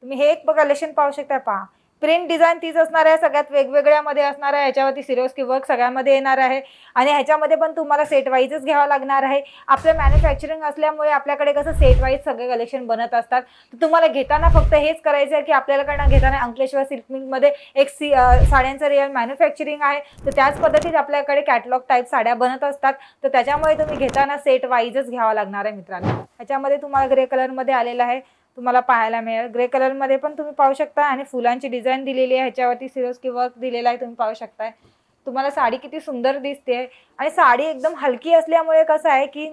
तुम्ही हे एक कलेक्शन पाहू शकता। पहा प्रिंट डिझाइन तीच असणार आहे, सगळ्यात वेगवेगळ्यामध्ये असणार आहे। याच्यावरती सिरोस्की वर्क सगळ्यामध्ये येणार आहे आणि ह्याच्यामध्ये पण तुम्हाला सेट वाईजच घ्यावं लागणार आहे। आपलं मॅन्युफॅक्चरिंग असल्यामुळे आपल्याकडे कसं सेट वाईज सगळे कलेक्शन बनत असतात। तर तुम्हाला घेताना फक्त हेच करायचं आहे की आपल्याकडनं घेताना अंकलेश्वर सिल्क मिलमध्ये एक साड्यांचं रिअल मॅन्युफॅक्चरिंग आहे। तर त्याच पद्धतीत आपल्याकडे कॅटलॉग टाईप साड्या बनत असतात। तर त्याच्यामुळे तुम्ही घेताना सेट वाईजच घ्यावा लागणार आहे मित्रांनो। ह्याच्यामध्ये तुम्हाला ग्रे कलरमध्ये आलेला आहे, तुम्हाला पाहायला मिळेल। ग्रे कलर मध्ये पण तुम्ही पाहू शकता आणि फुलांची डिझाइन दिलेली आहे, ह्याच्यावरती सिरोस्की वर्क दिलेला आहे, तुम्ही पाहू शकता। तुम्हाला साडी किती सुंदर दिसते आणि साडी एकदम हलकी असल्यामुळे कसं आहे की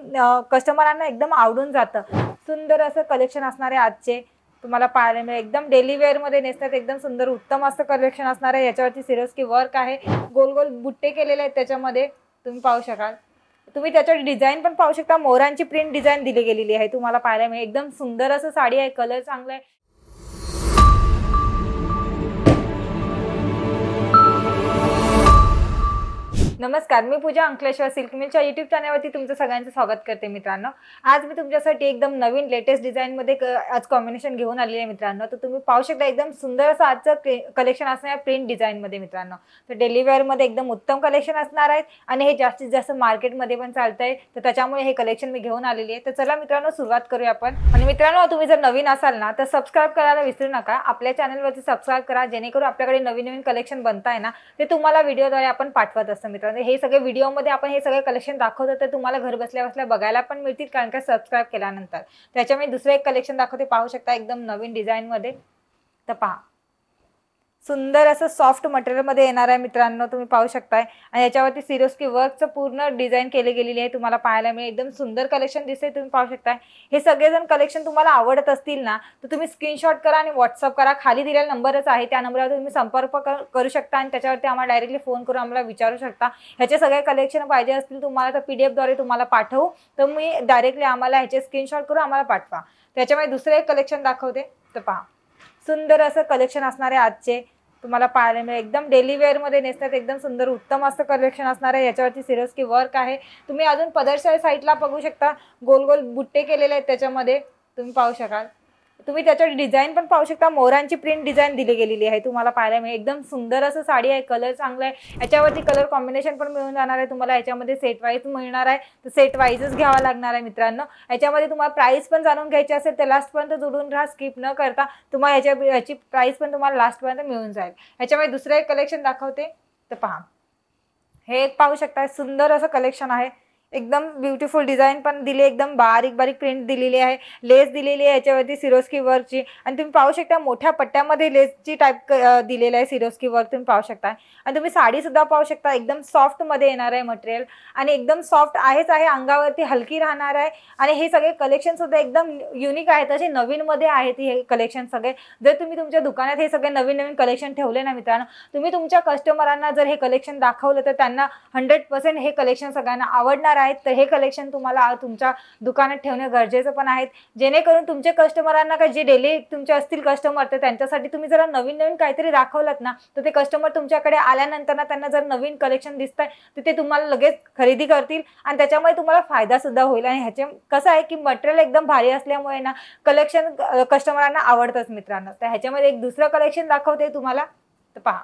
कस्टमरांना एकदम आवडून जातं। सुंदर असं कलेक्शन असणार आहे आजचे, तुम्हाला पाहायला मिळेल। एकदम डेली वेअर मध्ये नेसतात एकदम सुंदर उत्तम असं कलेक्शन असणार आहे। याच्यावरती सिरोस्की वर्क आहे, गोल गोल बुट्टे केलेले आहेत त्याच्यामध्ये, तुम्ही पाहू शकाल। तुम्ही त्याच्यावर डिझाइन पण पाहू शकता, मोरांची प्रिंट डिझाइन दिली गेलेली आहे, तुम्हाला पाहायला मिळेल। एकदम सुंदर असं साडी आहे, कलर चांगला आहे। नमस्कार, मी पूजा अंकलेश्वर सिल्क मिलच्या यूट्यूब चॅनलवरती तुमचं सगळ्यांचं स्वागत करते मित्रांनो। आज मी तुमच्यासाठी एकदम नवीन लेटेस्ट डिझाइनमध्ये आज कॉम्बिनेशन घेऊन आलेली आहे मित्रांनो। तर तुम्ही पाहू शकता एकदम सुंदर असं आजचं कलेक्शन असणार आहे प्रिंट डिझाइनमध्ये मित्रांनो। तर डेली वेअरमध्ये एकदम उत्तम कलेक्शन असणार आहे आणि हे जास्तीत जास्त मार्केटमध्ये पण चालतंय, तर त्याच्यामुळे हे कलेक्शन मी घेऊन आलेली आहे। तर चला मित्रांनो सुरुवात करूया आपण। आणि मित्रांनो तुम्ही जर नवीन असाल ना तर सबस्क्राइब करायला विसरू नका। आपल्या चॅनलवरती सबस्क्राइब करा, जेणेकरून आपल्याकडे नवीन नवीन कलेक्शन बनताय ना ते तुम्हाला व्हिडिओद्वारे आपण पाठवत असतो मित्रांनो। हे सगळे व्हिडिओमध्ये आपण हे सगळे कलेक्शन दाखवतो, तर तुम्हाला घर बसल्या बसल्या बघायला पण मिळतील, कारण का सबस्क्राइब केल्यानंतर। त्याच्यामुळे दुसरं एक कलेक्शन दाखवते, पाहू शकता एकदम नवीन डिझाइनमध्ये। तर पहा सुंदर असं सॉफ्ट मटेरियलमध्ये येणार आहे मित्रांनो, तुम्ही पाहू शकताय। आणि याच्यावरती सिरोस्की वर्कचं पूर्ण डिझाइन केली गेलेली आहे, तुम्हाला पाहायला मिळेल। एकदम सुंदर कलेक्शन दिसते, तुम्ही पाहू शकताय। हे सगळेजण कलेक्शन तुम्हाला आवडत असतील ना तर तुम्ही स्क्रीनशॉट करा आणि व्हॉट्सअप करा, खाली दिलेला नंबरच आहे त्या नंबरवर तुम्ही संपर्क करू शकता आणि त्याच्यावरती आम्हाला डायरेक्टली फोन करून आम्हाला विचारू शकता। ह्याचे सगळे कलेक्शन पाहिजे असतील तुम्हाला तर PDF द्वारे तुम्हाला पाठवू, तर मी डायरेक्टली आम्हाला ह्याचे स्क्रीनशॉट करून आम्हाला पाठवा। त्याच्यामुळे दुसरे एक कलेक्शन दाखवते। तर पहा सुंदर असं कलेक्शन असणार आहे आजचे, तुम्हाला पाहायला मिळेल। एकदम डेली वेअर मध्ये नेसतात एकदम सुंदर उत्तम असं कलेक्शन असणार आहे। याच्यावरती सिरोस्की वर्क आहे, तुम्ही अजून पदरच्या साईडला बघू शकता, गोल गोल बुट्टे केलेले आहेत त्याच्यामध्ये, तुम्ही पाहू शकाल। तुम्ही त्याच्यावर डिझाइन पण पाहू शकता, मोरांची प्रिंट डिझाइन दिली गेलेली आहे, तुम्हाला पाहायला मिळेल। एकदम सुंदर असं साडी आहे, कलर चांगला आहे। याच्यावरती कलर कॉम्बिनेशन पण मिळून जाणार आहे तुम्हाला, याच्यामध्ये सेट वाईज मिळणार आहे, तर सेट वाईजच घ्यावा लागणार आहे मित्रांनो। याच्यामध्ये तुम्हाला प्राइस पण जाणून घ्यायची असेल तर लास्टपर्यंत जोडून राहा, स्किप न करता। तुम्हाला याची प्राइस पण तुम्हाला लास्टपर्यंत मिळून जाईल। याच्यामध्ये दुसरं एक कलेक्शन दाखवते। तर पहा हे एक पाहू शकता, सुंदर असं कलेक्शन आहे, एकदम ब्युटिफुल डिझाइन पण दिली, एकदम बारीक बारीक प्रिंट दिलेली आहे, लेस दिलेली आहे याच्यावरती सिरोस्की वर्कची। आणि तुम्ही पाहू शकता मोठ्या पट्ट्यामध्ये लेसची टाईप दिलेलं आहे सिरोस्की वर्क, तुम्ही पाहू शकता। आणि तुम्ही साडी सुद्धा पाहू शकता, एकदम सॉफ्ट मध्ये येणार आहे मटेरियल आणि एकदम सॉफ्ट आहेच आहे, अंगावरती हलकी राहणार आहे। आणि हे सगळे कलेक्शन सुद्धा एकदम युनिक आहेत, असे नवीन मध्ये आहेत हे कलेक्शन सगळे। जर तुम्ही तुमच्या दुकानात हे सगळे नवीन नवीन कलेक्शन ठेवले ना मित्रांनो, तुम्ही तुमच्या कस्टमरांना जर हे कलेक्शन दाखवलं तर त्यांना 100% हे कलेक्शन सगळ्यांना आवडणार आहेत। तर हे कलेक्शन तुम्हाला तुमच्या दुकानात ठेवणे गरजेचं पण आहे, जेणेकरून तुमचे कस्टमरांना का जे डेली तुमचे असतील कस्टमर, तर त्यांच्यासाठी तुम्ही जरा नवीन नवीन काहीतरी दाखवलात ना तर ते कस्टमर तुमच्याकडे आल्यानंतर ना त्यांना जर नवीन कलेक्शन दिसतंय तर ते तुम्हाला लगेच खरेदी करतील आणि त्याच्यामुळे तुम्हाला फायदा सुद्धा होईल। आणि ह्याचे कसं आहे की मटेरियल एकदम भारी असल्यामुळे ना कलेक्शन कस्टमरांना आवडतंच मित्रांनो। तर ह्याच्यामध्ये एक दुसरं कलेक्शन दाखवते तुम्हाला। तर पहा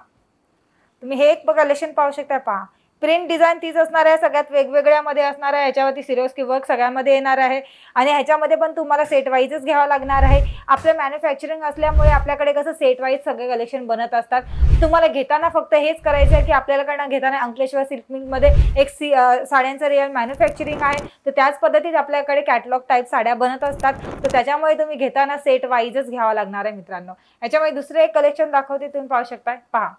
तुम्ही हे एक कलेक्शन पाहू शकता। पहा प्रिंट डिझाइन तीच असणार आहे, सगळ्यात वेगवेगळ्यामध्ये असणार आहे। याच्यावरती सिरोस्की वर्क सगळ्यामध्ये येणार आहे आणि ह्याच्यामध्ये पण तुम्हाला सेट वाईजच घ्यावं लागणार आहे। आपलं मॅन्युफॅक्चरिंग असल्यामुळे आपल्याकडे कसं सेट वाईज सगळे कलेक्शन बनत असतात। तुम्हाला घेताना फक्त हेच करायचं आहे की आपल्याकडनं घेताना अंकलेश्वर सिल्क मिलमध्ये एक साड्यांचं रिअल मॅन्युफॅक्चरिंग आहे, तर त्याच पद्धतीत आपल्याकडे कॅटलॉग टाईप साड्या बनत असतात। तर त्याच्यामुळे तुम्ही घेताना सेट वाईजच घ्यावा लागणार आहे मित्रांनो। याच्यामध्ये दुसरं एक कलेक्शन दाखवते, तुम्ही पाहू शकता। पहा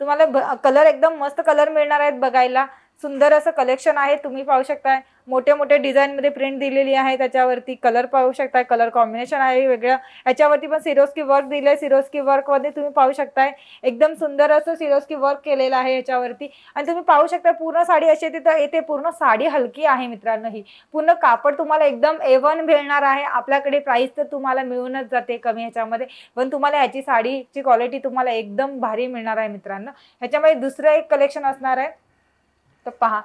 तुम्हाला कलर एकदम मस्त कलर मिळणार आहेत बघायला, सुंदर असं कलेक्शन आहे, तुम्ही पाहू शकताय। मोठे मोठे डिझाइन मध्ये प्रिंट दिलेली आहे, त्याच्यावरती कलर पाहू शकताय, कलर कॉम्बिनेशन आहे वेगळं। याच्यावरती पण सिरोस्की वर्क दिले, सिरोस्की वर्क मध्ये तुम्ही पाहू शकताय एकदम सुंदर असं सिरोस्की वर्क केलेलं आहे याच्यावरती। आणि तुम्ही पाहू शकता पूर्ण साडी अशी येते, पूर्ण साडी हलकी आहे मित्रांनो। ही पूर्ण कापड तुम्हाला एकदम A1 मिळणार आहे। आपल्याकडे प्राइस तर तुम्हाला मिळूनच जाते कमी ह्याच्यामध्ये, पण तुम्हाला ह्याची साडीची क्वालिटी तुम्हाला एकदम भारी मिळणार आहे मित्रांनो। ह्याच्यामध्ये दुसरं एक कलेक्शन असणार आहे। तर पहा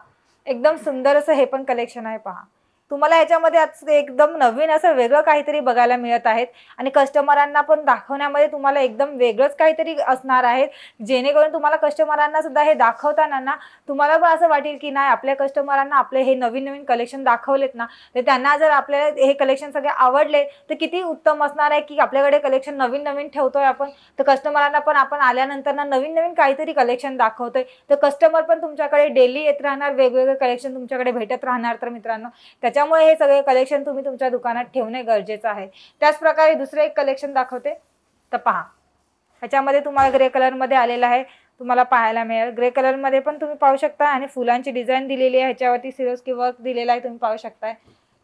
एकदम सुंदर असं हे पण कलेक्शन आहे। पहा तुम्हाला याच्यामध्ये आज एकदम नवीन असं वेगळं काहीतरी बघायला मिळत आहेत आणि कस्टमरांना पण दाखवण्यामध्ये तुम्हाला एकदम वेगळंच काहीतरी असणार आहे, जेणेकरून तुम्हाला कस्टमरांना सुद्धा हे दाखवताना ना तुम्हाला पण असं वाटेल की नाही, आपल्या कस्टमरांना आपले हे नवीन नवीन कलेक्शन दाखवलेत ना, तर त्यांना जर आपल्याला हे कलेक्शन सगळे आवडले तर किती उत्तम असणार आहे की आपल्याकडे कलेक्शन नवीन नवीन ठेवतोय आपण, तर कस्टमरांना पण आपण आल्यानंतर ना नवीन नवीन काहीतरी कलेक्शन दाखवतोय, तर कस्टमर पण तुमच्याकडे डेली येत राहणार, वेगवेगळे कलेक्शन तुमच्याकडे भेटत राहणार. तर मित्रांनो, त्याच्यामुळे हे सगळे कलेक्शन तुम्ही तुमच्या दुकानात ठेवणे गरजेचं आहे. त्याच प्रकारे दुसरे एक कलेक्शन दाखवते, तर पहा ह्याच्यामध्ये तुम्हाला ग्रे कलरमध्ये आलेला आहे, तुम्हाला पाहायला मिळेल. ग्रे कलरमध्ये पण तुम्ही पाहू शकता आणि फुलांची डिझाईन दिलेली आहे, ह्याच्यावरती सिरोस्की वर्क दिलेला आहे, तुम्ही पाहू शकताय.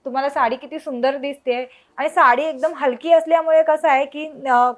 तुम्हाला साडी किती सुंदर दिसते आणि साडी एकदम हलकी असल्यामुळे कसं आहे की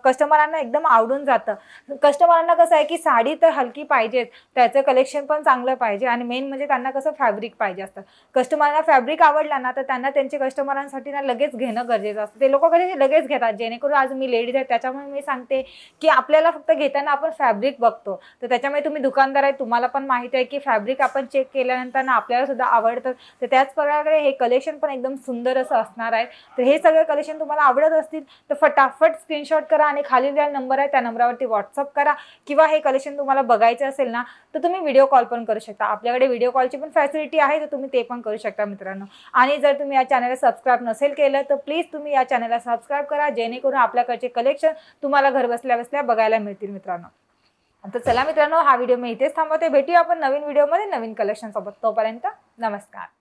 कस्टमरांना एकदम आवडून जातं. कस्टमरांना कसं आहे की साडी तर हलकी पाहिजेच, त्याचं कलेक्शन पण चांगलं पाहिजे आणि मेन म्हणजे त्यांना कसं फॅब्रिक पाहिजे असतं. कस्टमरांना फॅब्रिक आवडला ना, तर त्यांना त्यांचे कस्टमरांसाठी ना लगेच घेणं गरजेचं असतं. ते लोक कसे लगेच घेतात, जेणेकरून आज मी लेडीज आहे त्याच्यामुळे मी सांगते की आपल्याला फक्त घेताना आपण फॅब्रिक बघतो, तर त्याच्यामुळे तुम्ही दुकानदार आहे, तुम्हाला पण माहिती आहे की फॅब्रिक आपण चेक केल्यानंतर ना आपल्याला सुद्धा आवडतं. तर त्याच प्रकारे हे कलेक्शन पण एकदम सुंदर असं असणार आहे. तर हे सगळे कलेक्शन तुम्हाला आवडत असतील तर फटाफट स्क्रीनशॉट करा आणि खाली जो नंबर आहे त्या नंबरवरती व्हॉट्सअप करा, किंवा हे कलेक्शन तुम्हाला बघायचं असेल ना तर तुम्ही व्हिडिओ कॉल पण करू शकता. आपल्याकडे व्हिडिओ कॉलची पण फॅसिलिटी आहे, तर तुम्ही ते पण करू शकता मित्रांनो. आणि जर तुम्ही या चॅनलला सबस्क्राईब नसेल केलं तर प्लीज तुम्ही या चॅनलला सबस्क्राईब करा, जेणेकरून आपल्याकडचे कलेक्शन तुम्हाला घर बसल्या बसल्या बघायला मिळतील मित्रांनो. तर चला मित्रांनो, हा व्हिडिओ मी इथेच थांबवते. भेटूया आपण नवीन व्हिडिओमध्ये नवीन कलेक्शन सोबत. तोपर्यंत नमस्कार.